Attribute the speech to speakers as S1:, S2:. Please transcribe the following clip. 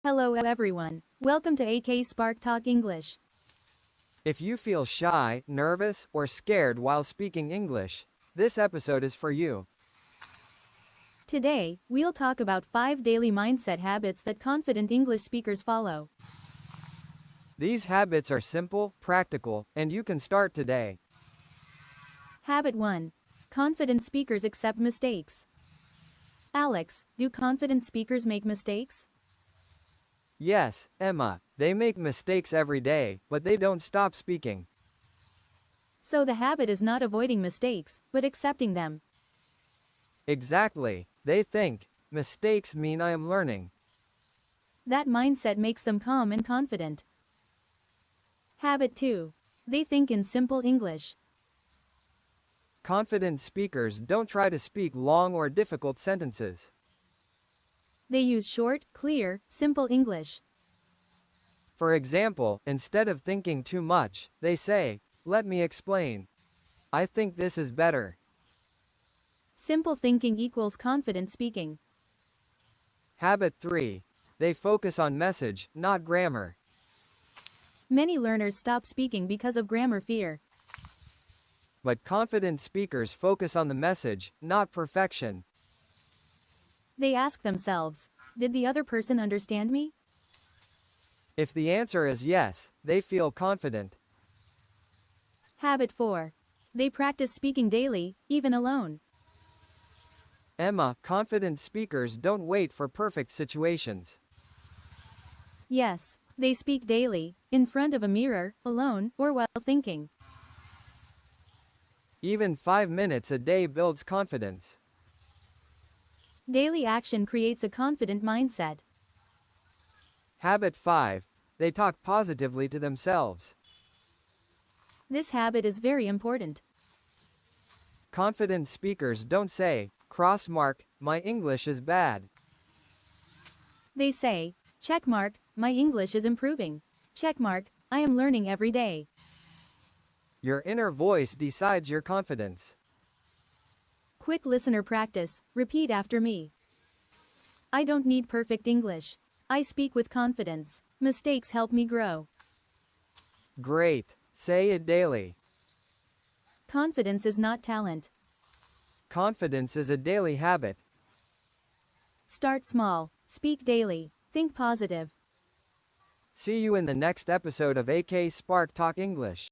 S1: Hello everyone. Welcome to AK Spark Talk English.
S2: If you feel shy, nervous, or scared while speaking English, this episode is for you.
S1: Today, we'll talk about 5 daily mindset habits that confident English speakers follow.
S2: These habits are simple, practical, and you can start today.
S1: Habit 1. Confident speakers accept mistakes. Alex, do confident speakers make mistakes?
S2: Yes, Emma, they make mistakes every day, but they don't stop speaking.
S1: So the habit is not avoiding mistakes, but accepting them.
S2: Exactly. They think, mistakes mean I am learning.
S1: That mindset makes them calm and confident. Habit 2. They think in simple English.
S2: Confident speakers don't try to speak long or difficult sentences.
S1: They use short, clear, simple English.
S2: For example, instead of thinking too much, they say, "Let me explain. I think this is better."
S1: Simple thinking equals confident speaking.
S2: Habit 3. They focus on message, not grammar.
S1: Many learners stop speaking because of grammar fear.
S2: But confident speakers focus on the message, not perfection.
S1: They ask themselves, did the other person understand me?
S2: If the answer is yes, they feel confident.
S1: Habit 4. They practice speaking daily, even alone.
S2: Emma, confident speakers don't wait for perfect situations.
S1: Yes, they speak daily, in front of a mirror, alone, or while thinking.
S2: Even 5 minutes a day builds confidence.
S1: Daily action creates a confident mindset.
S2: Habit 5. They talk positively to themselves.
S1: This habit is very important.
S2: Confident speakers don't say, "Cross mark, my English is bad."
S1: They say, check mark, my English is improving. Check mark, I am learning every day.
S2: Your inner voice decides your confidence.
S1: Quick listener practice, repeat after me. I don't need perfect English. I speak with confidence. Mistakes help me grow.
S2: Great. Say it daily.
S1: Confidence is not talent.
S2: Confidence is a daily habit.
S1: Start small. Speak daily. Think positive.
S2: See you in the next episode of AK Spark Talk English.